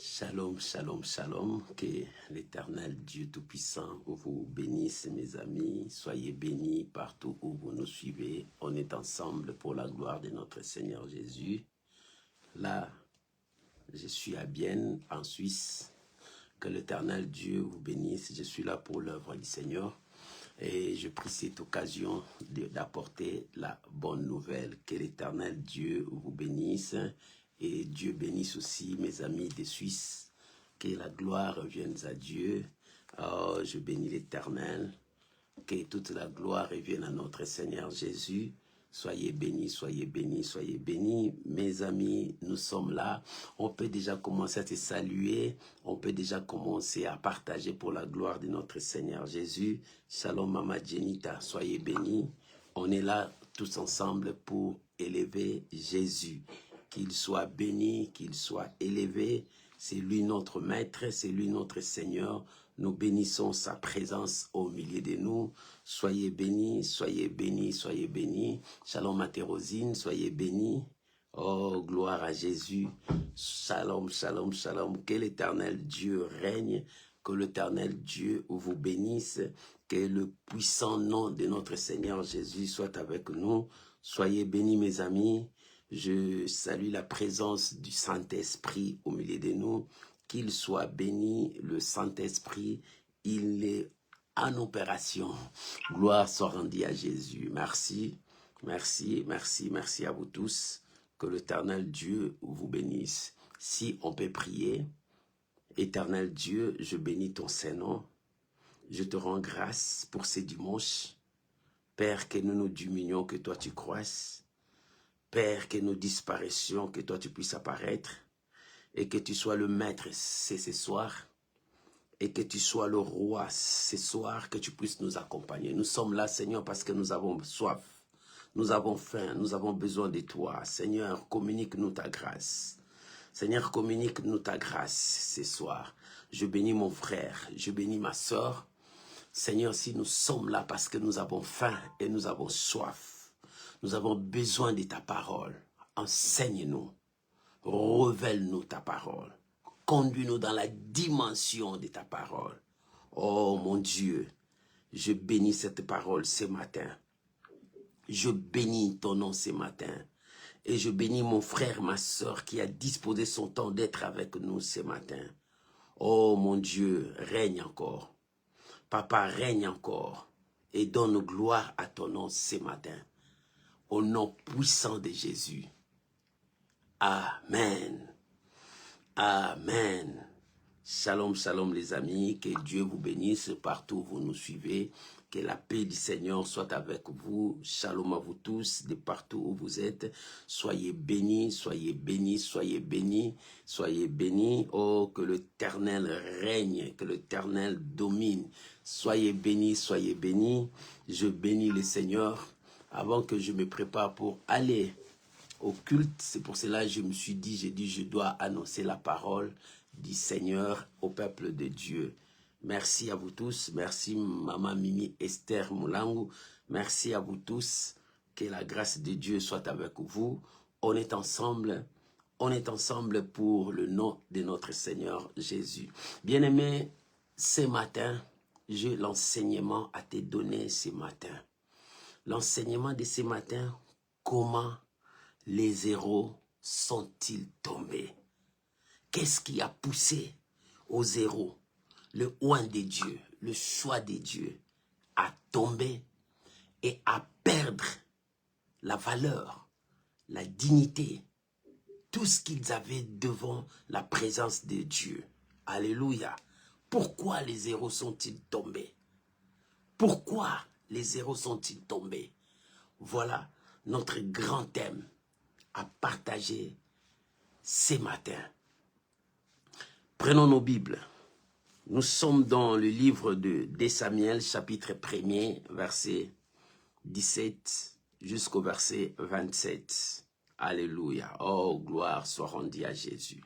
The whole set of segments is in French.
Shalom, shalom, shalom. Que l'Éternel Dieu Tout-Puissant vous bénisse, mes amis. Soyez bénis partout où vous nous suivez. On est ensemble pour la gloire de notre Seigneur Jésus. Là, je suis à Bienne, en Suisse. Que l'Éternel Dieu vous bénisse. Je suis là pour l'œuvre du Seigneur. Et je prie cette occasion d'apporter la bonne nouvelle. Que l'Éternel Dieu vous bénisse. Et Dieu bénisse aussi mes amis des Suisses. Que la gloire revienne à Dieu. Oh, je bénis l'Éternel. Que toute la gloire revienne à notre Seigneur Jésus. Soyez bénis, soyez bénis, soyez bénis. Mes amis, nous sommes là. On peut déjà commencer à se saluer. On peut déjà commencer à partager pour la gloire de notre Seigneur Jésus. Shalom, Mama Jenita, soyez bénis. On est là tous ensemble pour élever Jésus. Qu'il soit béni, qu'il soit élevé. C'est lui notre Maître, c'est lui notre Seigneur. Nous bénissons sa présence au milieu de nous. Soyez bénis, soyez bénis, soyez bénis. Shalom à Thérosine, soyez bénis. Oh, gloire à Jésus. Shalom, shalom, shalom. Que l'Éternel Dieu règne, que l'Éternel Dieu vous bénisse, que le puissant nom de notre Seigneur Jésus soit avec nous. Soyez bénis, mes amis. Je salue la présence du Saint-Esprit au milieu de nous. Qu'il soit béni, le Saint-Esprit, il est en opération. Gloire soit rendue à Jésus. Merci, merci, merci, merci à vous tous. Que l'Éternel Dieu vous bénisse. Si on peut prier, Éternel Dieu, je bénis ton Saint-Nom. Je te rends grâce pour ces dimanches. Père, que nous nous diminuions, que toi tu croisses. Père, que nous disparaissions, que toi tu puisses apparaître. Et que tu sois le maître ce soir, et que tu sois le roi ce soir, que tu puisses nous accompagner. Nous sommes là, Seigneur, parce que nous avons soif, nous avons faim, nous avons besoin de toi. Seigneur, communique-nous ta grâce. Seigneur, communique-nous ta grâce ce soir. Je bénis mon frère, je bénis ma soeur. Seigneur, si nous sommes là parce que nous avons faim et nous avons soif, nous avons besoin de ta parole. Enseigne-nous. Révèle-nous ta parole. Conduis-nous dans la dimension de ta parole. Oh mon Dieu, je bénis cette parole ce matin. Je bénis ton nom ce matin. Et je bénis mon frère, ma soeur qui a disposé son temps d'être avec nous ce matin. Oh mon Dieu, règne encore. Papa, règne encore. Et donne gloire à ton nom ce matin. Au nom puissant de Jésus. Amen. Amen. Shalom, shalom les amis. Que Dieu vous bénisse partout où vous nous suivez. Que la paix du Seigneur soit avec vous. Shalom à vous tous de partout où vous êtes. Soyez bénis, soyez bénis, soyez bénis, soyez bénis. Oh, que l'Éternel règne, que l'Éternel domine. Soyez bénis, soyez bénis. Je bénis le Seigneur avant que je me prépare pour aller au culte. C'est pour cela que je me suis dit, je dois annoncer la parole du Seigneur au peuple de Dieu. Merci à vous tous. Merci Maman Mimi Esther Moulangu. Merci à vous tous. Que la grâce de Dieu soit avec vous. On est ensemble pour le nom de notre Seigneur Jésus. Bien-aimé, ce matin, j'ai l'enseignement à te donner ce matin. L'enseignement de ce matin, comment les héros sont-ils tombés? Qu'est-ce qui a poussé aux héros, le oint de Dieu, le choix de Dieu, à tomber et à perdre la valeur, la dignité, tout ce qu'ils avaient devant la présence de Dieu? Alléluia. Pourquoi les héros sont-ils tombés? Pourquoi les héros sont-ils tombés? Voilà notre grand thème à partager ce matin. Prenons nos Bibles. Nous sommes dans le livre de Samuel, chapitre 1er, verset 17 jusqu'au verset 27. Alléluia. Oh, gloire soit rendue à Jésus.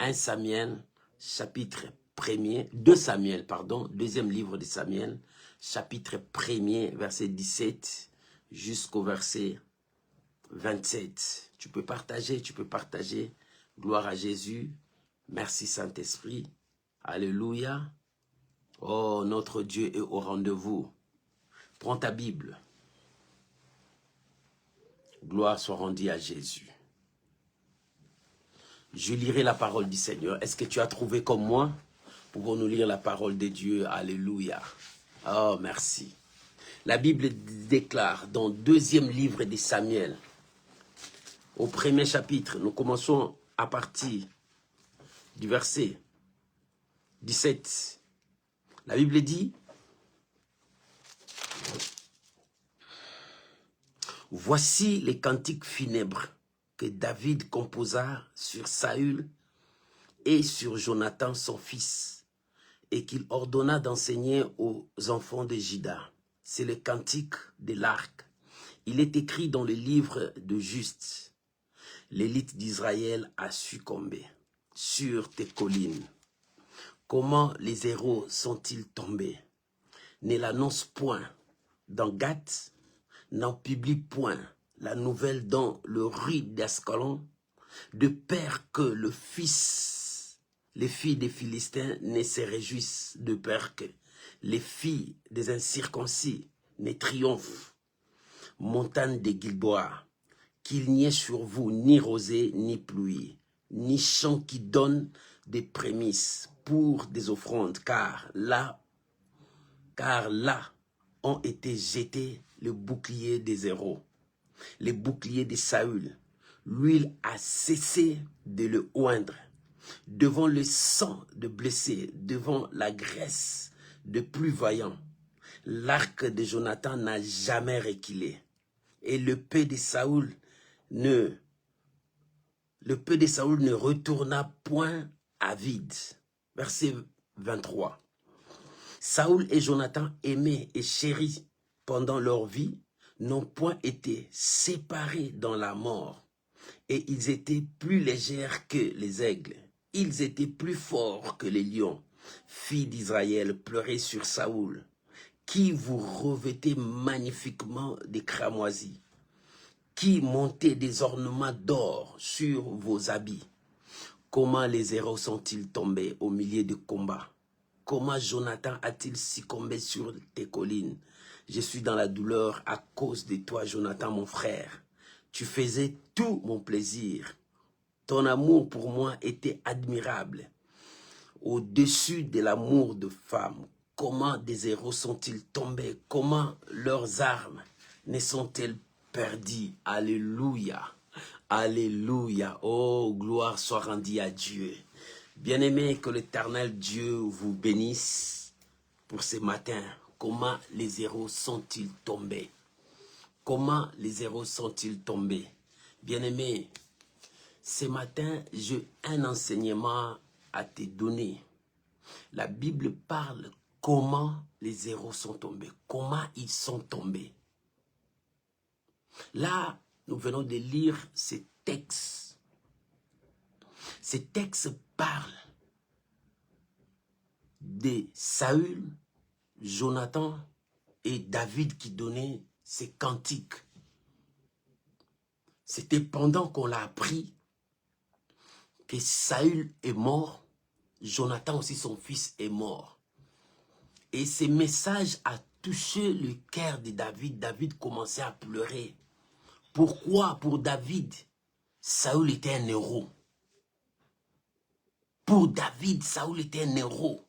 1 Samuel, chapitre 1er, 2 Samuel, pardon, deuxième livre de Samuel, chapitre 1er, verset 17 jusqu'au verset 27. Tu peux partager. Gloire à Jésus. Merci Saint-Esprit. Alléluia. Oh, notre Dieu est au rendez-vous. Prends ta Bible. Gloire soit rendue à Jésus. Je lirai la parole du Seigneur. Est-ce que tu as trouvé comme moi? Pouvons-nous lire la parole de Dieu? Alléluia. Oh, merci. La Bible déclare dans le 2e livre de Samuel, au 1er chapitre, nous commençons à partir du verset 17. La Bible dit: voici les cantiques funèbres que David composa sur Saül et sur Jonathan son fils, et qu'il ordonna d'enseigner aux enfants de Juda. C'est le cantique de l'arc. Il est écrit dans le livre de Juste. L'élite d'Israël a succombé sur tes collines. Comment les héros sont-ils tombés? Ne l'annonce point dans Gath, n'en publie point la nouvelle dans le rue d'Ascalon, de peur que les filles des Philistins ne se réjouissent, de peur que les filles des incirconcis ne triomphent. Montagne de Gilboa, qu'il n'y ait sur vous ni rosée ni pluie, ni champ qui donne des prémices pour des offrandes, car là ont été jetés le bouclier des héros, les boucliers de Saül. L'huile a cessé de le oindre. Devant le sang de blessés, devant la graisse de plus vaillants, l'arc de Jonathan n'a jamais reculé. Et le peu de Saül ne retourna point à vide. Verset 23. Saül et Jonathan, aimés et chéris pendant leur vie, n'ont point été séparés dans la mort. Et ils étaient plus légers que les aigles. Ils étaient plus forts que les lions. Filles d'Israël, pleurez sur Saül, qui vous revêtait magnifiquement des cramoisis, qui montait des ornements d'or sur vos habits. Comment les héros sont-ils tombés au milieu de combats? Comment Jonathan a-t-il succombé sur tes collines? Je suis dans la douleur à cause de toi, Jonathan, mon frère. Tu faisais tout mon plaisir. Ton amour pour moi était admirable, au-dessus de l'amour de femme. Comment des héros sont-ils tombés? Comment leurs armes ne sont-elles perdues? Alléluia. Alléluia. Oh, gloire soit rendue à Dieu. Bien-aimés, que l'Éternel Dieu vous bénisse pour ce matin. Comment les héros sont-ils tombés? Comment les héros sont-ils tombés? Bien-aimés, ce matin, j'ai un enseignement à te donner. La Bible parle comment les héros sont tombés, comment ils sont tombés. Là, nous venons de lire ces textes. Ces textes parlent de Saül, Jonathan et David qui donnaient ces cantiques. C'était pendant qu'on l'a appris que Saül est mort, Jonathan aussi son fils est mort. Et ce message a touché le cœur de David. David commençait à pleurer. Pourquoi pour David, Saül était un héros? Pour David, Saül était un héros.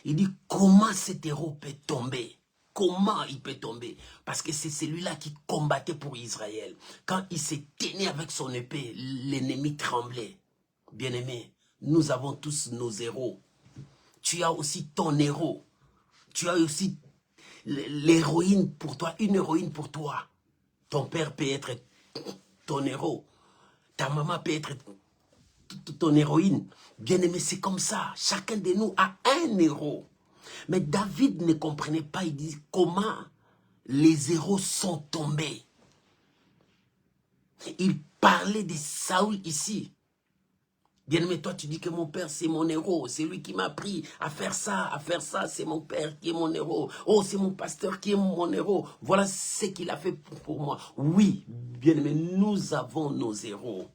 Il dit comment cet héros peut tomber? Comment il peut tomber? Parce que c'est celui-là qui combattait pour Israël. Quand il s'est tenu avec son épée, l'ennemi tremblait. Bien-aimé, nous avons tous nos héros. Tu as aussi ton héros. Tu as aussi l'héroïne pour toi, une héroïne pour toi. Ton père peut être ton héros. Ta maman peut être ton héroïne. Bien-aimé, c'est comme ça. Chacun de nous a un héros. Mais David ne comprenait pas. Il dit comment les héros sont tombés. Il parlait de Saül ici. Bien-aimé, toi tu dis que mon père c'est mon héros, c'est lui qui m'a appris à faire ça, c'est mon père qui est mon héros. Oh, c'est mon pasteur qui est mon héros. Voilà ce qu'il a fait pour moi. Oui, bien-aimé, nous avons nos héros.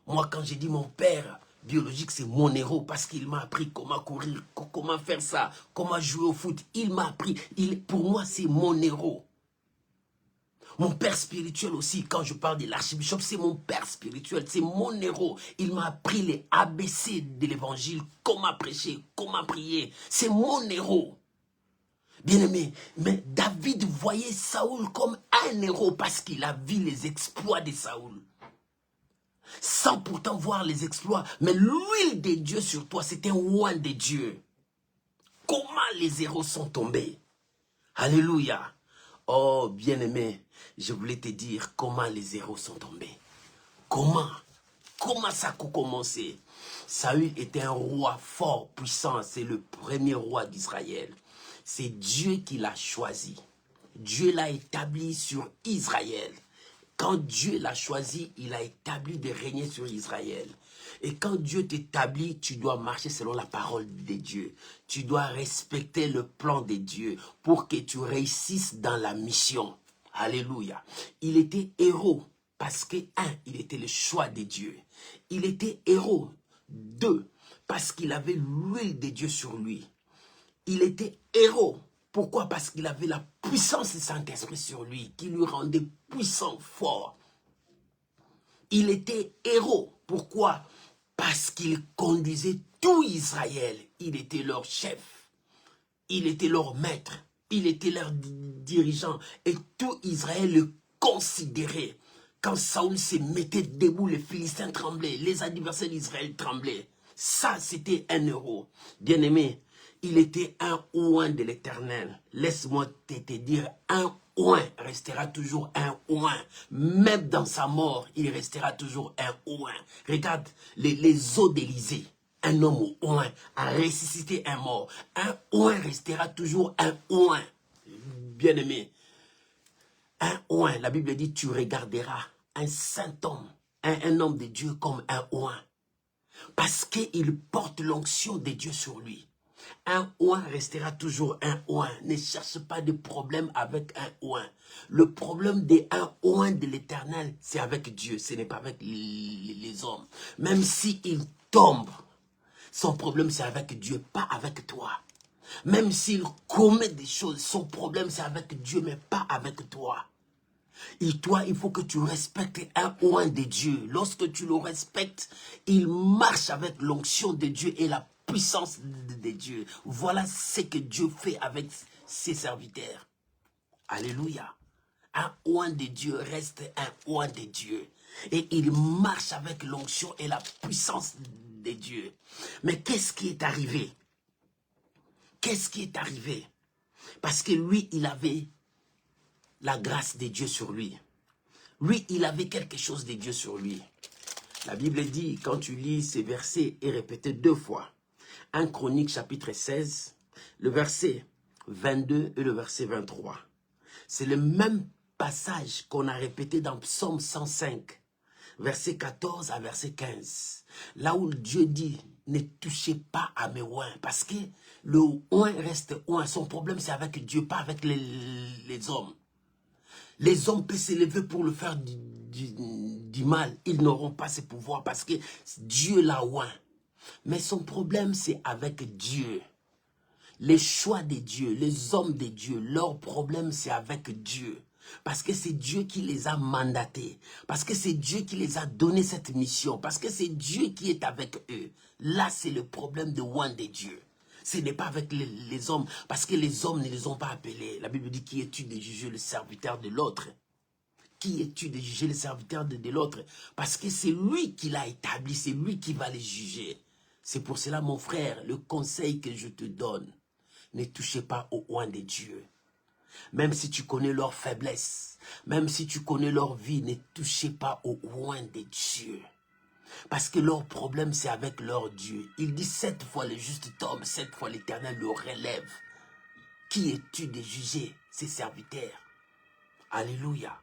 Moi, quand j'ai dit mon père biologique, c'est mon héros parce qu'il m'a appris comment courir, comment faire ça, comment jouer au foot. Il m'a appris. Pour moi, c'est mon héros. Mon père spirituel aussi, quand je parle de l'archibishop, c'est mon père spirituel, c'est mon héros. Il m'a appris les ABC de l'évangile, comment prêcher, comment prier. C'est mon héros. Bien-aimé, mais David voyait Saoul comme un héros parce qu'il a vu les exploits de Saoul. Sans pourtant voir les exploits, mais l'huile de Dieu sur toi, c'est un oint de Dieu. Comment les héros sont tombés? Alléluia. Oh, bien-aimé, je voulais te dire comment les héros sont tombés. Comment ça a commencé? Saül était un roi fort, puissant. C'est le premier roi d'Israël. C'est Dieu qui l'a choisi. Dieu l'a établi sur Israël. Quand Dieu l'a choisi, il a établi de régner sur Israël. Et quand Dieu t'établit, tu dois marcher selon la parole de Dieu. Tu dois respecter le plan de Dieu pour que tu réussisses dans la mission. Alléluia. Il était héros parce que, il était le choix de Dieu. Il était héros. 2, parce qu'il avait l'huile de Dieu sur lui. Il était héros. Pourquoi? Parce qu'il avait la puissance du Saint-Esprit sur lui, qui lui rendait puissant, fort. Il était héros. Pourquoi? Parce qu'il conduisait tout Israël. Il était leur chef. Il était leur maître. Il était leur dirigeant. Et tout Israël le considérait. Quand Saoul se mettait debout, les Philistins tremblaient. Les adversaires d'Israël tremblaient. Ça, c'était un héros. Bien-aimé, il était un oint de l'Éternel. Laisse-moi te dire, un oint restera toujours un oint. Même dans sa mort, il restera toujours un oint. Regarde les eaux d'Élysée. Un homme au oint a ressuscité un mort. Un oint restera toujours un oint. Bien-aimé, un oint, la Bible dit, tu regarderas un saint homme, un homme de Dieu comme un oint. Parce qu'il porte l'onction de Dieu sur lui. Un oint restera toujours un oint. Ne cherche pas de problème avec un oint. Le problème d'un oint de l'Éternel, c'est avec Dieu. Ce n'est pas avec les hommes. Même s'il tombe, son problème c'est avec Dieu, pas avec toi. Même s'il commet des choses, son problème c'est avec Dieu, mais pas avec toi. Et toi, il faut que tu respectes un oint de Dieu. Lorsque tu le respectes, il marche avec l'onction de Dieu et la puissance de Dieu. Voilà ce que Dieu fait avec ses serviteurs. Alléluia. Un oint de Dieu reste un oint de Dieu. Et il marche avec l'onction et la puissance de Dieu. Mais qu'est-ce qui est arrivé? Qu'est-ce qui est arrivé? Parce que lui, il avait la grâce de Dieu sur lui. Lui, il avait quelque chose de Dieu sur lui. La Bible dit, quand tu lis ces versets, est répété 2 fois. 1 Chronique chapitre 16, le verset 22 et le verset 23. C'est le même passage qu'on a répété dans Psaume 105, verset 14 à verset 15. Là où Dieu dit, ne touchez pas à mes oints, parce que le oint reste oint. Son problème, c'est avec Dieu, pas avec les hommes. Les hommes peuvent s'élever pour le faire du mal. Ils n'auront pas ce pouvoir parce que Dieu l'a oint. Mais son problème, c'est avec Dieu. Les choix de Dieu, les hommes de Dieu, leur problème, c'est avec Dieu. Parce que c'est Dieu qui les a mandatés. Parce que c'est Dieu qui les a donné cette mission. Parce que c'est Dieu qui est avec eux. Là, c'est le problème de oint de Dieu. Ce n'est pas avec les hommes, parce que les hommes ne les ont pas appelés. La Bible dit, qui es-tu de juger le serviteur de l'autre? Qui es-tu de juger le serviteur de l'autre? Parce que c'est lui qui l'a établi, c'est lui qui va les juger. C'est pour cela, mon frère, le conseil que je te donne, ne touchez pas au oint de Dieu. Même si tu connais leur faiblesse, même si tu connais leur vie, ne touchez pas au oint de Dieu. Parce que leur problème, c'est avec leur Dieu. Il dit 7 fois le juste tombe, 7 fois l'Éternel le relève. Qui es-tu de juger ses serviteurs? Alléluia.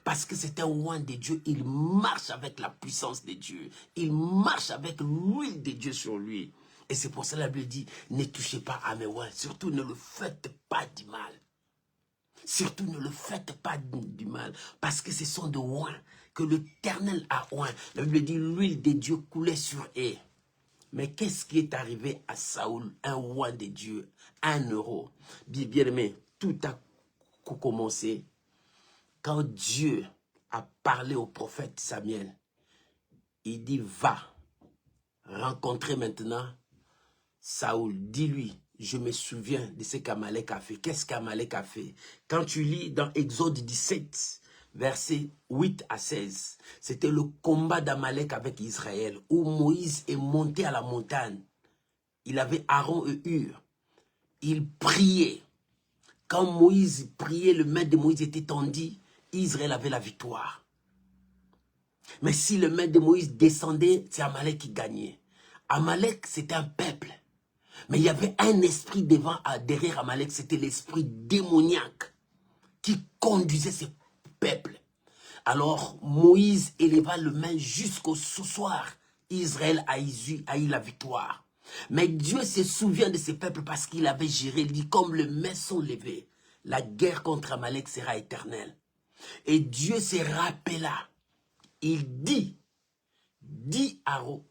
Parce que c'est un oint de Dieu, il marche avec la puissance de Dieu. Il marche avec l'huile de Dieu sur lui. Et c'est pour cela que la Bible dit, ne touchez pas à mes oints. Surtout ne le faites pas du mal. Surtout ne le faites pas du mal. Parce que ce sont de oints que l'Éternel a oint. La Bible dit, l'huile de Dieu coulait sur eux. Mais qu'est-ce qui est arrivé à Saoul, un roi de Dieu, 1 euro? Bien aimé, tout a commencé quand Dieu a parlé au prophète Samuel. Il dit, va rencontrer maintenant Saoul. Dis-lui, je me souviens de ce qu'Amalek a fait. Qu'est-ce qu'Amalek a fait? Quand tu lis dans Exode 17, versets 8 à 16, c'était le combat d'Amalek avec Israël, où Moïse est monté à la montagne. Il avait Aaron et Hur. Il priait. Quand Moïse priait, le main de Moïse était tendu, Israël avait la victoire. Mais si le main de Moïse descendait, c'est Amalek qui gagnait. Amalek, c'était un peuple. Mais il y avait un esprit derrière Amalek, c'était l'esprit démoniaque qui conduisait ce peuple. Alors Moïse éleva le main jusqu'au soir. Israël a eu la victoire. Mais Dieu se souvient de ce peuple parce qu'il avait géré. Il dit, comme les mains sont levées, la guerre contre Amalek sera éternelle. Et Dieu se rappela. Il dit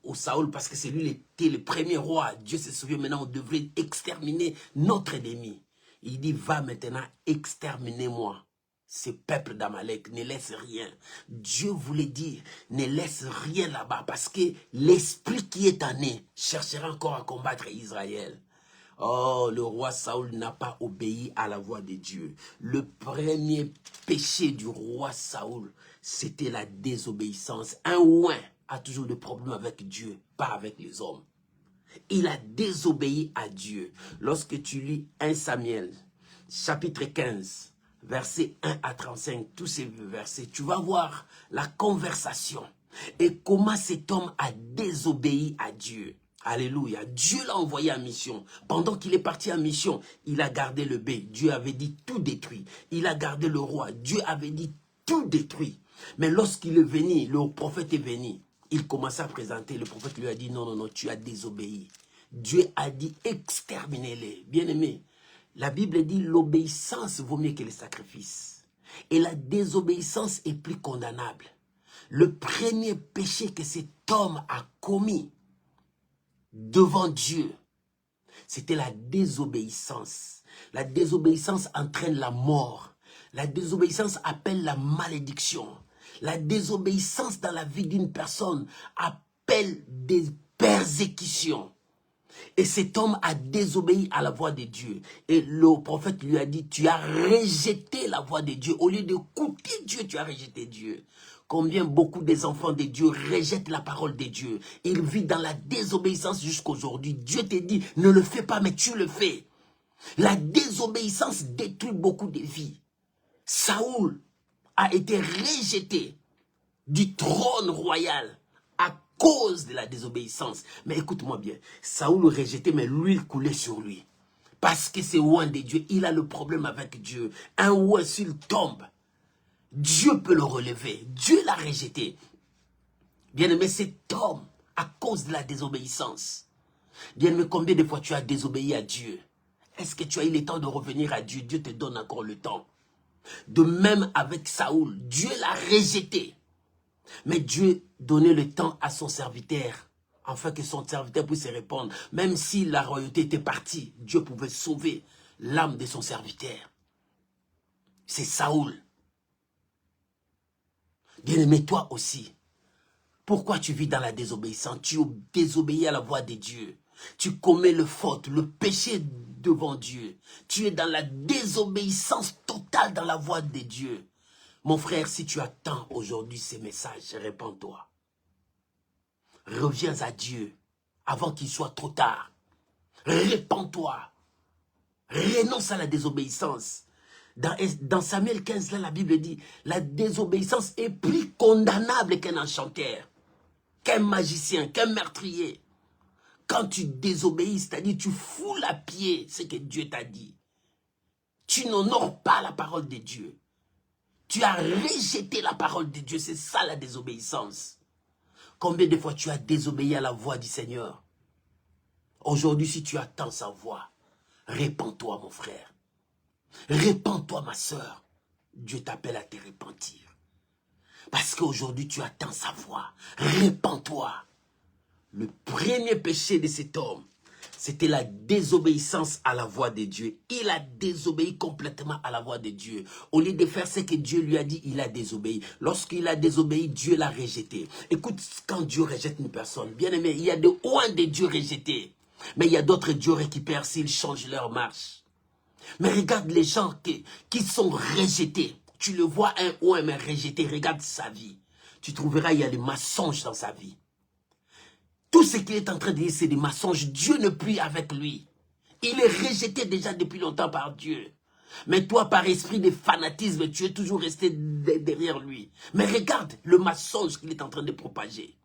au Saoul, parce que c'est lui qui était le premier roi. Dieu se souvient maintenant, on devrait exterminer notre ennemi. Il dit, va maintenant, exterminez-moi ce peuple d'Amalek, ne laisse rien. Dieu voulait dire, ne laisse rien là-bas, parce que l'esprit qui est en eux cherchera encore à combattre Israël. Oh, le roi Saoul n'a pas obéi à la voix de Dieu. Le premier péché du roi Saoul, c'était la désobéissance. Un ouin a toujours des problèmes avec Dieu, pas avec les hommes. Il a désobéi à Dieu. Lorsque tu lis 1 Samuel, chapitre 15, versets 1 à 35, tous ces versets, tu vas voir la conversation et comment cet homme a désobéi à Dieu. Alléluia. Dieu l'a envoyé en mission. Pendant qu'il est parti en mission, il a gardé le bé. Dieu avait dit tout détruit. Il a gardé le roi. Dieu avait dit tout détruit. Mais lorsqu'il est venu, le prophète est venu, il commençait à présenter. Le prophète lui a dit, non, non, non, tu as désobéi. Dieu a dit, exterminez-les. Bien-aimés, la Bible dit, l'obéissance vaut mieux que le sacrifice. Et la désobéissance est plus condamnable. Le premier péché que cet homme a commis devant Dieu, c'était la désobéissance. La désobéissance entraîne la mort. La désobéissance appelle la malédiction. La désobéissance dans la vie d'une personne appelle des persécutions. Et cet homme a désobéi à la voix de Dieu. Et le prophète lui a dit, tu as rejeté la voix de Dieu. Au lieu d'écouter Dieu, tu as rejeté Dieu. Combien beaucoup des enfants de Dieu rejettent la parole de Dieu. Ils vivent dans la désobéissance jusqu'aujourd'hui. Dieu te dit, ne le fais pas, mais tu le fais. La désobéissance détruit beaucoup de vies. Saoul a été rejeté du trône royal à cause de la désobéissance. Mais écoute-moi bien, Saoul le rejetait, mais l'huile coulait sur lui. Parce que c'est loin de Dieu, il a le problème avec Dieu. Un roi, s'il tombe, Dieu peut le relever. Dieu l'a rejeté. Bien-aimé, cet homme, à cause de la désobéissance. Bien-aimé, combien de fois tu as désobéi à Dieu? Est-ce que tu as eu le temps de revenir à Dieu? Dieu te donne encore le temps. De même avec Saoul, Dieu l'a rejeté. Mais Dieu donnait le temps à son serviteur, afin que son serviteur puisse se répondre. Même si la royauté était partie, Dieu pouvait sauver l'âme de son serviteur. C'est Saoul. Bien-aimé, toi aussi. Pourquoi tu vis dans la désobéissance? Tu désobéis à la voix de Dieu. Tu commets le faute, le péché devant Dieu. Tu es dans la désobéissance totale dans la voix de Dieu. Mon frère, si tu attends aujourd'hui ces messages, répands-toi. Reviens à Dieu avant qu'il soit trop tard. Répands-toi. Renonce à la désobéissance. Dans Samuel 15, là, la Bible dit, la désobéissance est plus condamnable qu'un enchanteur, qu'un magicien, qu'un meurtrier. Quand tu désobéis, c'est-à-dire tu foules à pied ce que Dieu t'a dit. Tu n'honores pas la parole de Dieu. Tu as rejeté la parole de Dieu. C'est ça la désobéissance. Combien de fois tu as désobéi à la voix du Seigneur? Aujourd'hui, si tu attends sa voix, répands-toi, mon frère. Répands-toi, ma soeur. Dieu t'appelle à te repentir. Parce qu'aujourd'hui, tu attends sa voix. Répands-toi. Le premier péché de cet homme, c'était la désobéissance à la voix de Dieu. Il a désobéi complètement à la voix de Dieu. Au lieu de faire ce que Dieu lui a dit, il a désobéi. Lorsqu'il a désobéi, Dieu l'a rejeté. Écoute, quand Dieu rejette une personne, bien aimé, il y a de oins de Dieu rejetés. Mais il y a d'autres dieux récupèrent s'ils changent leur marche. Mais regarde les gens qui sont rejetés. Tu le vois un oint mais rejeté, regarde sa vie. Tu trouveras il y a des mensonges dans sa vie. Tout ce qu'il est en train de dire, c'est des mensonges. Dieu ne prie avec lui. Il est rejeté déjà depuis longtemps par Dieu. Mais toi, par esprit de fanatisme, tu es toujours resté derrière lui. Mais regarde le mensonge qu'il est en train de propager.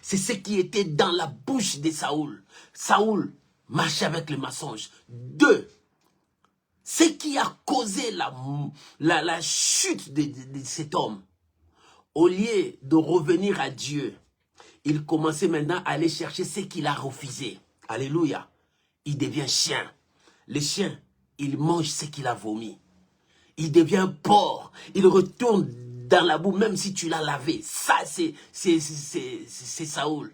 C'est ce qui était dans la bouche de Saoul. Saoul marchait avec le mensonge. 2. Ce qui a causé la chute de cet homme, au lieu de revenir à Dieu, il commençait maintenant à aller chercher ce qu'il a refusé. Alléluia. Il devient chien. Le chien, il mange ce qu'il a vomi. Il devient porc. Il retourne dans la boue, même si tu l'as lavé. Ça, c'est Saoul.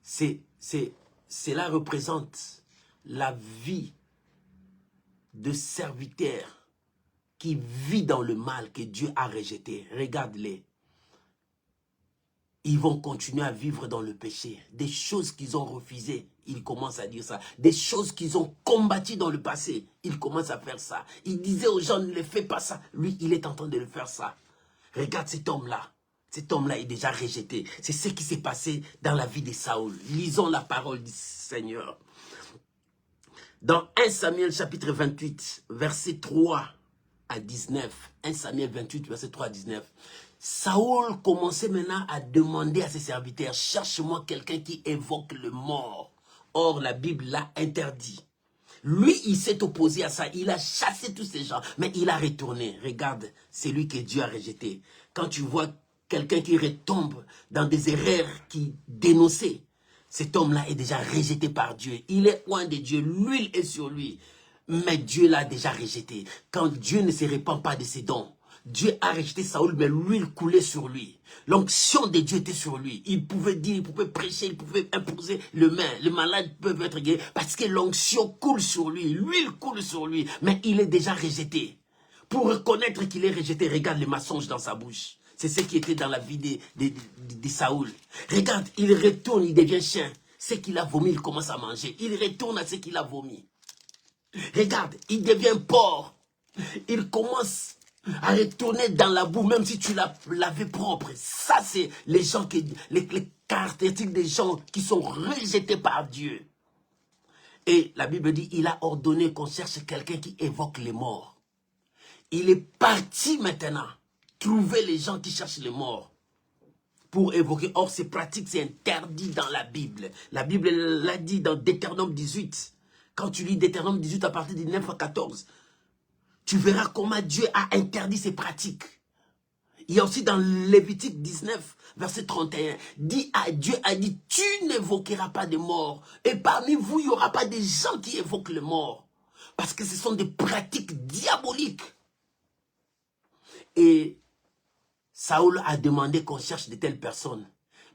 Cela représente la vie de serviteur qui vit dans le mal que Dieu a rejeté. Regarde-les. Ils vont continuer à vivre dans le péché. Des choses qu'ils ont refusées, ils commencent à dire ça. Des choses qu'ils ont combattues dans le passé, ils commencent à faire ça. Ils disaient aux gens, ne les fais pas ça. Lui, il est en train de le faire ça. Regarde cet homme-là. Cet homme-là est déjà rejeté. C'est ce qui s'est passé dans la vie de Saoul. Lisons la parole du Seigneur. Dans 1 Samuel chapitre 28, verset 3 à 19. 1 Samuel 28, verset 3 à 19. Saoul commençait maintenant à demander à ses serviteurs, cherche-moi quelqu'un qui évoque le mort. Or, la Bible l'a interdit. Lui, il s'est opposé à ça. Il a chassé tous ces gens, mais il a retourné. Regarde, c'est lui que Dieu a rejeté. Quand tu vois quelqu'un qui retombe dans des erreurs qui dénonçaient, cet homme-là est déjà rejeté par Dieu. Il est loin de Dieu. L'huile est sur lui. Mais Dieu l'a déjà rejeté. Quand Dieu ne se répand pas de ses dons, Dieu a rejeté Saoul, mais l'huile coulait sur lui. L'onction de Dieu était sur lui. Il pouvait dire, il pouvait prêcher, il pouvait imposer le main. Les malades peuvent être guéris parce que l'onction coule sur lui. L'huile coule sur lui, mais il est déjà rejeté. Pour reconnaître qu'il est rejeté, regarde les mensonges dans sa bouche. C'est ce qui était dans la vie de Saoul. Regarde, il retourne, il devient chien. Ce qu'il a vomi, il commence à manger. Il retourne à ce qu'il a vomi. Regarde, il devient porc. Il commence à retourner dans la boue, même si tu l'as lavé propre. Ça, c'est les gens les caractéristiques des gens qui sont rejetés par Dieu. Et la Bible dit, il a ordonné qu'on cherche quelqu'un qui évoque les morts. Il est parti maintenant trouver les gens qui cherchent les morts pour évoquer. Or, ces pratiques, c'est interdit dans la Bible. La Bible l'a dit dans Deutéronome 18. Quand tu lis Deutéronome 18 à partir du 9 à 14, tu verras comment Dieu a interdit ces pratiques. Il y a aussi dans Lévitique 19, verset 31, Dieu a dit, tu n'évoqueras pas de mort. Et parmi vous, il n'y aura pas des gens qui évoquent le mort. Parce que ce sont des pratiques diaboliques. Et Saoul a demandé qu'on cherche de telles personnes.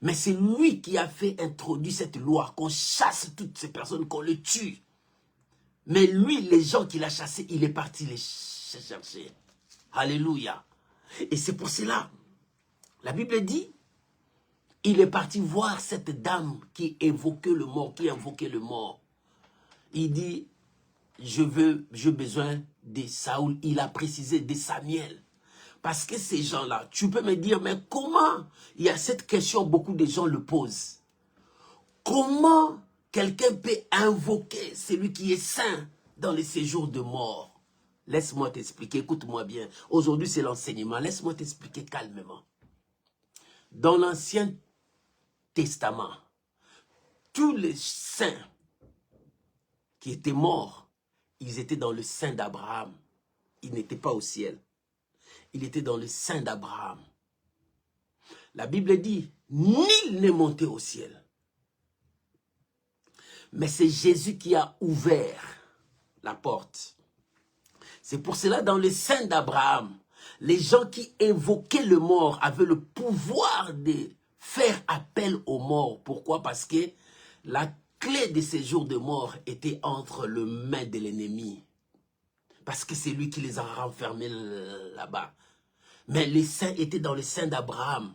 Mais c'est lui qui a fait introduire cette loi, qu'on chasse toutes ces personnes, qu'on les tue. Mais lui, les gens qu'il a chassés, il est parti les chercher. Alléluia. Et c'est pour cela, la Bible dit, il est parti voir cette dame qui évoquait le mort, qui invoquait le mort. Il dit, j'ai besoin de Saoul. Il a précisé de Samuel. Parce que ces gens-là, tu peux me dire, mais comment? Il y a cette question, beaucoup de gens le posent. Comment quelqu'un peut invoquer celui qui est saint dans les séjours de mort? Laisse-moi t'expliquer, écoute-moi bien. Aujourd'hui, c'est l'enseignement. Laisse-moi t'expliquer calmement. Dans l'Ancien Testament, tous les saints qui étaient morts, ils étaient dans le sein d'Abraham. Ils n'étaient pas au ciel. Il était dans le sein d'Abraham. La Bible dit, nul n'est monté au ciel. Mais c'est Jésus qui a ouvert la porte. C'est pour cela, dans le sein d'Abraham, les gens qui évoquaient le mort avaient le pouvoir de faire appel aux morts. Pourquoi? Parce que la clé de ces jours de mort était entre les mains de l'ennemi. Parce que c'est lui qui les a renfermés là-bas. Mais les saints étaient dans le sein d'Abraham.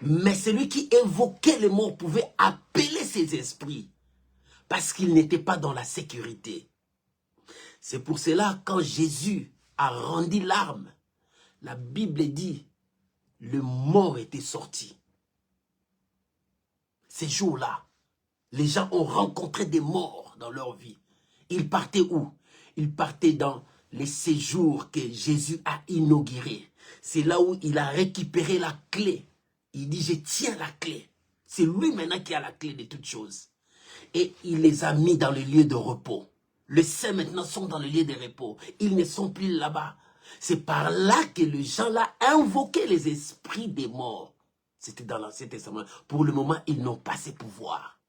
Mais celui qui évoquait les morts pouvait appeler ses esprits. Parce qu'il n'était pas dans la sécurité. C'est pour cela, quand Jésus a rendu l'arme, la Bible dit, le mort était sorti. Ces jours-là, les gens ont rencontré des morts dans leur vie. Ils partaient où? Ils partaient dans les séjours que Jésus a inaugurés. C'est là où il a récupéré la clé. Il dit, je tiens la clé. C'est lui maintenant qui a la clé de toutes choses. Et il les a mis dans le lieu de repos. Les saints maintenant sont dans le lieu de repos. Ils ne sont plus là-bas. C'est par là que les gens-là invoquaient les esprits des morts. C'était dans l'Ancien Testament. Pour le moment, ils n'ont pas ces pouvoirs.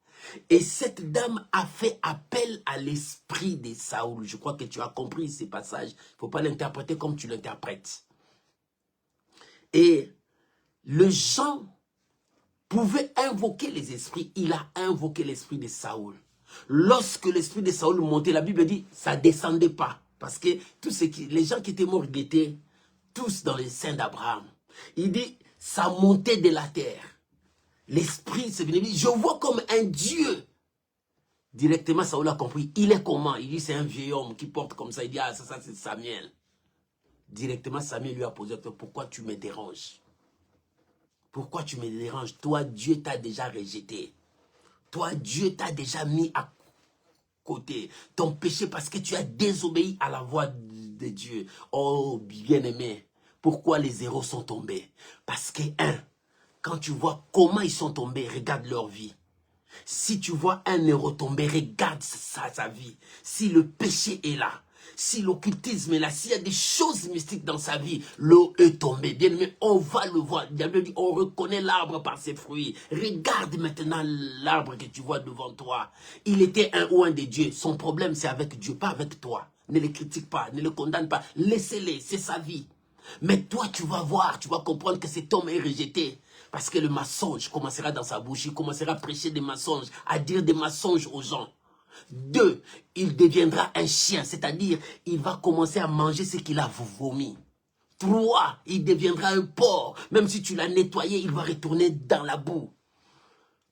Et cette dame a fait appel à l'esprit de Saoul. Je crois que tu as compris ces passages. Il ne faut pas l'interpréter comme tu l'interprètes. Et le gens pouvait invoquer les esprits. Il a invoqué l'esprit de Saoul. Lorsque l'esprit de Saoul montait, la Bible dit, ça ne descendait pas. Parce que les gens qui étaient morts, ils étaient tous dans les seins d'Abraham. Il dit, ça montait de la terre. L'esprit se venait, il dit, je vois comme un Dieu. Directement, Saoul a compris, il est comment? Il dit, c'est un vieil homme qui porte comme ça. Il dit, ah, ça c'est Samuel. Directement, Samuel lui a posé, pourquoi tu me déranges? Pourquoi tu me déranges? Toi, Dieu t'a déjà rejeté. Toi, Dieu t'a déjà mis à côté. Ton péché parce que tu as désobéi à la voix de Dieu. Oh, bien-aimé, pourquoi les héros sont tombés? Parce que, quand tu vois comment ils sont tombés, regarde leur vie. Si tu vois un héros tomber, regarde sa vie. Si le péché est là, si l'occultisme est là, s'il y a des choses mystiques dans sa vie, l'eau est tombée. Bien aimé, on va le voir. Dieu dit, on reconnaît l'arbre par ses fruits. Regarde maintenant l'arbre que tu vois devant toi. Il était un ou un de Dieu. Son problème, c'est avec Dieu, pas avec toi. Ne le critique pas, ne le condamne pas. Laissez-le, c'est sa vie. Mais toi, tu vas voir, tu vas comprendre que cet homme est rejeté. Parce que le mensonge commencera dans sa bouche. Il commencera à prêcher des mensonges, à dire des mensonges aux gens. 2, il deviendra un chien, c'est-à-dire il va commencer à manger ce qu'il a vomi. 3, il deviendra un porc. Même si tu l'as nettoyé, il va retourner dans la boue.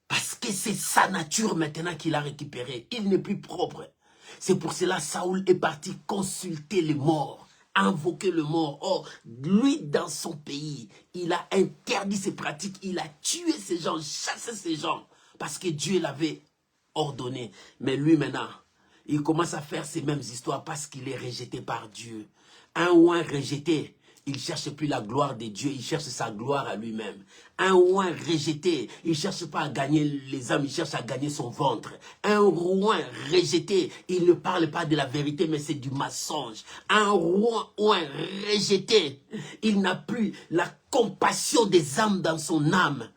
Parce que c'est sa nature maintenant qu'il a récupérée. Il n'est plus propre. C'est pour cela que Saoul est parti consulter les morts, invoquer le mort. Or, lui, dans son pays, il a interdit ces pratiques. Il a tué ces gens, chassé ces gens. Parce que Dieu l'avait ordonné. Mais lui, maintenant, il commence à faire ces mêmes histoires parce qu'il est rejeté par Dieu. Un ou un rejeté, il ne cherche plus la gloire de Dieu, il cherche sa gloire à lui-même. Un roi rejeté, il ne cherche pas à gagner les âmes, il cherche à gagner son ventre. Un roi rejeté, il ne parle pas de la vérité, mais c'est du mensonge. Un roi rejeté, il n'a plus la compassion des âmes dans son âme.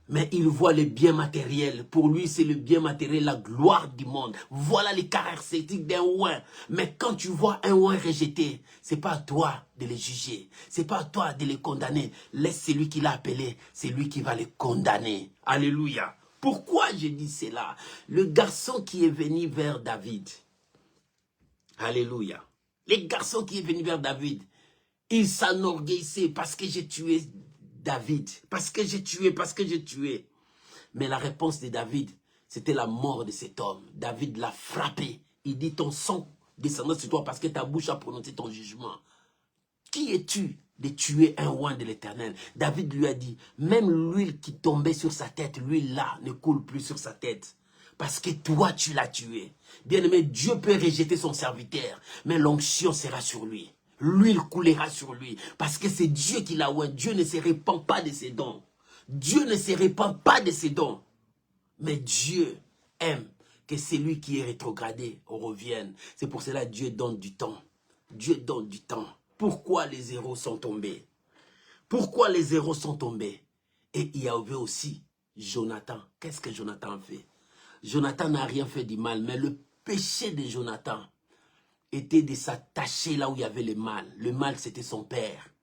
Mais il voit le bien matériel. Pour lui, c'est le bien matériel, la gloire du monde. Voilà les caractéristiques d'un ouin. Mais quand tu vois un ouin rejeté, c'est pas à toi de les juger. C'est pas à toi de les condamner. Laisse celui qui l'a appelé, c'est lui qui va les condamner. Alléluia. Pourquoi je dis cela? Le garçon qui est venu vers David. Alléluia. Le garçon qui est venu vers David, il s'enorgueillissait parce que j'ai tué David, parce que j'ai tué. Mais la réponse de David, c'était la mort de cet homme. David l'a frappé. Il dit, ton sang descendra sur toi parce que ta bouche a prononcé ton jugement. Qui es-tu de tuer un roi de l'Éternel? David lui a dit, même l'huile qui tombait sur sa tête, l'huile là ne coule plus sur sa tête. Parce que toi, tu l'as tué. Bien-aimé, Dieu peut rejeter son serviteur, mais l'onction sera sur lui. L'huile coulera sur lui. Parce que c'est Dieu qui l'a oint. Dieu ne se répand pas de ses dons. Dieu ne se répand pas de ses dons. Mais Dieu aime que celui qui est rétrogradé revienne. C'est pour cela que Dieu donne du temps. Dieu donne du temps. Pourquoi les héros sont tombés? Pourquoi les héros sont tombés? Et il y avait aussi Jonathan. Qu'est-ce que Jonathan a fait? Jonathan n'a rien fait du mal, mais le péché de Jonathan était de s'attacher là où il y avait le mal. Le mal, c'était son père.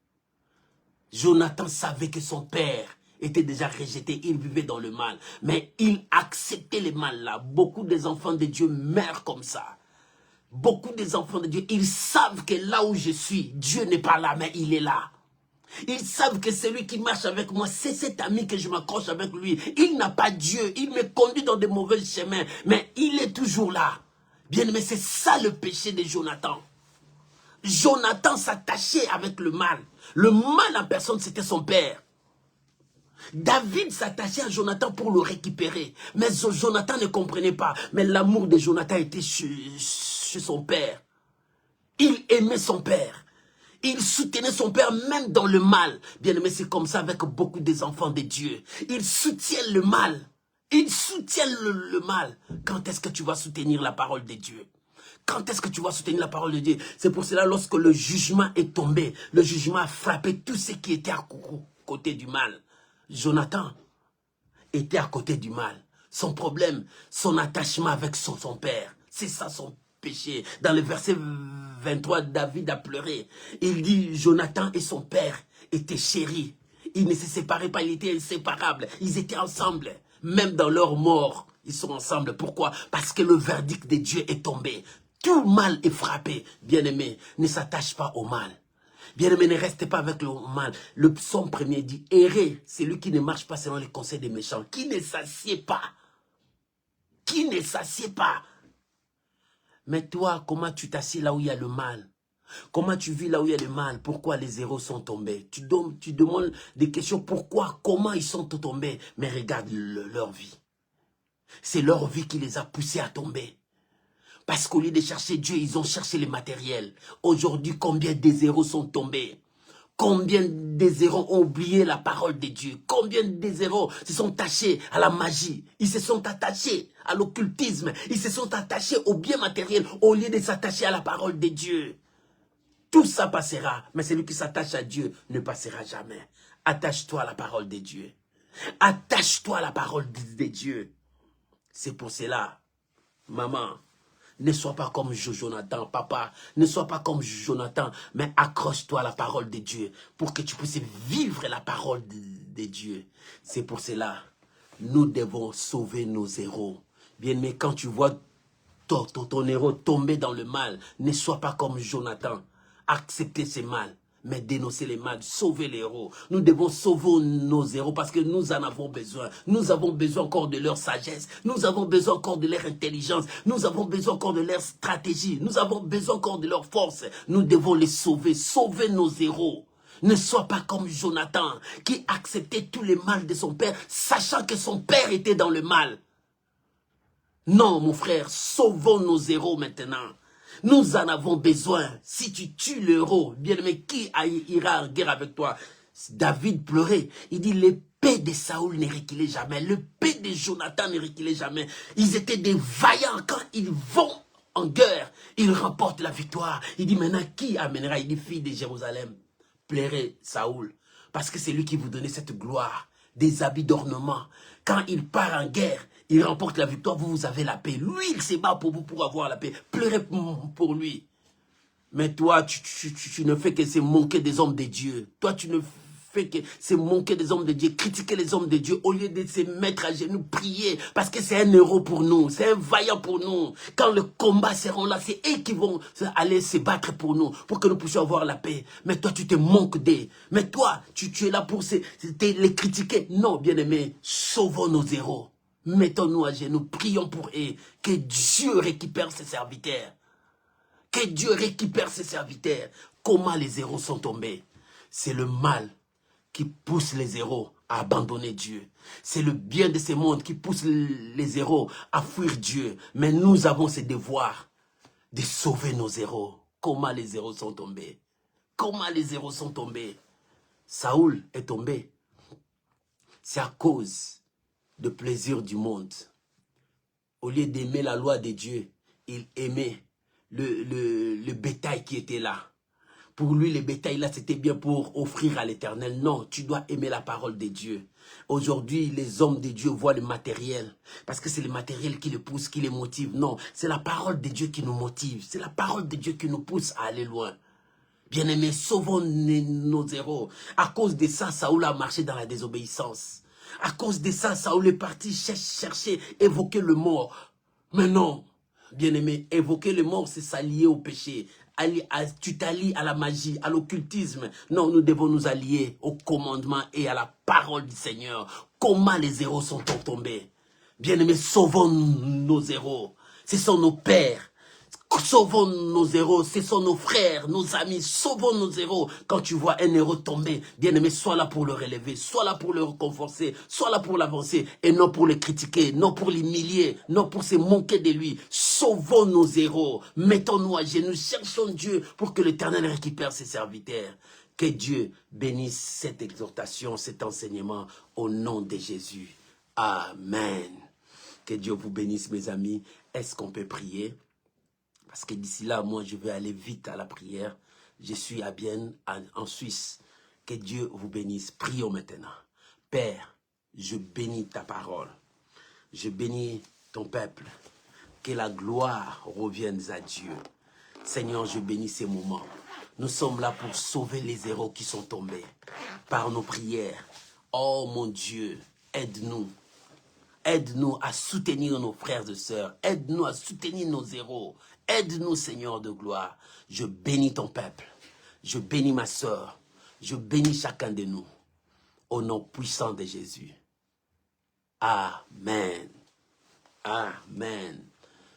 Jonathan savait que son père était déjà rejeté, il vivait dans le mal. Mais il acceptait le mal là. Beaucoup des enfants de Dieu meurent comme ça. Beaucoup des enfants de Dieu, ils savent que là où je suis, Dieu n'est pas là, mais il est là. Ils savent que celui qui marche avec moi, c'est cet ami que je m'accroche avec lui. Il n'a pas Dieu, il me conduit dans de mauvais chemins, mais il est toujours là. Bien aimé, c'est ça le péché de Jonathan. Jonathan s'attachait avec le mal. Le mal en personne, c'était son père. David s'attachait à Jonathan pour le récupérer. Mais Jonathan ne comprenait pas. Mais l'amour de Jonathan était chez son père. Il aimait son père. Il soutenait son père même dans le mal. Bien aimé, c'est comme ça avec beaucoup des enfants de Dieu. Ils soutiennent le mal. Ils soutiennent le mal. Quand est-ce que tu vas soutenir la parole de Dieu? Quand est-ce que tu vas soutenir la parole de Dieu? C'est pour cela, lorsque le jugement est tombé, le jugement a frappé tous ceux qui étaient à côté du mal. Jonathan était à côté du mal. Son problème, son attachement avec son père. C'est ça son péché. Dans le verset 23, David a pleuré. Il dit, Jonathan et son père étaient chéris. Ils ne se séparaient pas, ils étaient inséparables. Ils étaient ensemble. Même dans leur mort, ils sont ensemble. Pourquoi? Parce que le verdict de Dieu est tombé. Tout mal est frappé. Bien-aimé, ne s'attache pas au mal. Bien-aimé, ne restez pas avec le mal. Le psaume premier dit, errez, c'est lui qui ne marche pas selon les conseils des méchants, qui ne s'assied pas. Qui ne s'assied pas. Mais toi, comment tu t'assieds là où il y a le mal? Comment tu vis là où il y a le mal? Pourquoi les héros sont tombés? Tu demandes des questions, pourquoi, comment ils sont tombés? Mais regarde leur vie. C'est leur vie qui les a poussés à tomber. Parce qu'au lieu de chercher Dieu, ils ont cherché les matériels. Aujourd'hui, combien des héros sont tombés? Combien des héros ont oublié la parole de Dieu? Combien des héros se sont attachés à la magie? Ils se sont attachés à l'occultisme. Ils se sont attachés aux biens matériels au lieu de s'attacher à la parole de Dieu. Tout ça passera, mais celui qui s'attache à Dieu ne passera jamais. Attache-toi à la parole de Dieu. Attache-toi à la parole de Dieu. C'est pour cela, maman, ne sois pas comme Jonathan, papa, ne sois pas comme Jonathan, mais accroche-toi à la parole de Dieu pour que tu puisses vivre la parole de Dieu. C'est pour cela, nous devons sauver nos héros. Bien, mais quand tu vois ton héros tomber dans le mal, ne sois pas comme Jonathan. Acceptez ce mal, mais dénoncer les mal, sauver les héros. Nous devons sauver nos héros parce que nous en avons besoin. Nous avons besoin encore de leur sagesse. Nous avons besoin encore de leur intelligence. Nous avons besoin encore de leur stratégie. Nous avons besoin encore de leur force. Nous devons les sauver. Sauver nos héros. Ne sois pas comme Jonathan qui acceptait tous les mal de son père, sachant que son père était dans le mal. Non, mon frère, sauvons nos héros maintenant. Nous en avons besoin. Si tu tues l'héros, bien-aimé, qui ira en guerre avec toi? David pleurait. Il dit, l'épée de Saoul ne reculait jamais. L'épée de Jonathan ne reculait jamais. Ils étaient des vaillants. Quand ils vont en guerre, ils remportent la victoire. Il dit, maintenant, qui amènera? Il dit, fille de Jérusalem, plairait Saoul. Parce que c'est lui qui vous donnait cette gloire, des habits d'ornement. Quand il part en guerre, il remporte la victoire, vous avez la paix. Lui, il se bat pour vous pour avoir la paix. Pleurez pour lui. Mais toi, tu ne fais que se moquer des hommes de Dieu. Toi, tu ne fais que se moquer des hommes de Dieu, critiquer les hommes de Dieu, au lieu de se mettre à genoux, prier. Parce que c'est un héros pour nous, c'est un vaillant pour nous. Quand le combat sera là, c'est eux qui vont aller se battre pour nous, pour que nous puissions avoir la paix. Mais toi, tu te manques d'eux. Mais toi, tu es là pour les critiquer. Non, bien-aimé, sauvons nos héros. Mettons-nous à genoux, prions pour eux, que Dieu récupère ses serviteurs. Que Dieu récupère ses serviteurs. Comment les héros sont tombés? C'est le mal qui pousse les héros à abandonner Dieu. C'est le bien de ce monde qui pousse les héros à fuir Dieu. Mais nous avons ce devoir de sauver nos héros. Comment les héros sont tombés? Comment les héros sont tombés? Saoul est tombé. C'est à cause de plaisir du monde. Au lieu d'aimer la loi de Dieu, il aimait le bétail qui était là. Pour lui, le bétail là, c'était bien pour offrir à l'Éternel. Non, tu dois aimer la parole de Dieu. Aujourd'hui, les hommes de Dieu voient le matériel. Parce que c'est le matériel qui les pousse, qui les motive. Non, c'est la parole de Dieu qui nous motive. C'est la parole de Dieu qui nous pousse à aller loin. Bien-aimés, sauvons nos héros. À cause de ça, Saoul a marché dans la désobéissance. À cause de ça, Saoul est parti chercher, évoquer le mort. Mais non, bien-aimés, évoquer le mort, c'est s'allier au péché. Tu t'allies à la magie, à l'occultisme. Non, nous devons nous allier au commandement et à la parole du Seigneur. Comment les héros sont-ils tombés? Bien-aimés, sauvons nos héros. Ce sont nos pères. Sauvons nos héros, ce sont nos frères, nos amis, sauvons nos héros. Quand tu vois un héros tomber, bien-aimé, sois là pour le relever, sois là pour le réconforter, sois là pour l'avancer, et non pour le critiquer, non pour l'humilier, non pour se moquer de lui. Sauvons nos héros, mettons-nous à genoux, cherchons Dieu pour que l'Éternel récupère ses serviteurs. Que Dieu bénisse cette exhortation, cet enseignement, au nom de Jésus. Amen. Que Dieu vous bénisse, mes amis. Est-ce qu'on peut prier? Parce que d'ici là, moi, je vais aller vite à la prière. Je suis à Bienne, en Suisse. Que Dieu vous bénisse. Prions maintenant. Père, je bénis ta parole. Je bénis ton peuple. Que la gloire revienne à Dieu. Seigneur, je bénis ces moments. Nous sommes là pour sauver les héros qui sont tombés par nos prières. Oh mon Dieu, aide-nous. Aide-nous à soutenir nos frères et sœurs. Aide-nous à soutenir nos héros. Aide-nous, Seigneur de gloire. Je bénis ton peuple. Je bénis ma sœur. Je bénis chacun de nous. Au nom puissant de Jésus. Amen. Amen.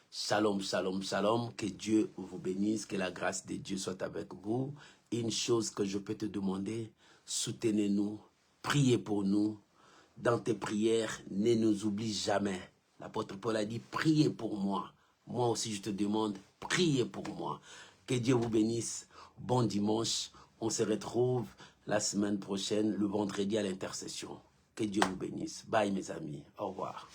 Shalom, shalom, shalom. Que Dieu vous bénisse. Que la grâce de Dieu soit avec vous. Une chose que je peux te demander, soutenez-nous. Priez pour nous. Dans tes prières, ne nous oublie jamais. L'apôtre Paul a dit, priez pour moi. Moi aussi, je te demande, priez pour moi. Que Dieu vous bénisse. Bon dimanche. On se retrouve la semaine prochaine, le vendredi à l'intercession. Que Dieu vous bénisse. Bye mes amis. Au revoir.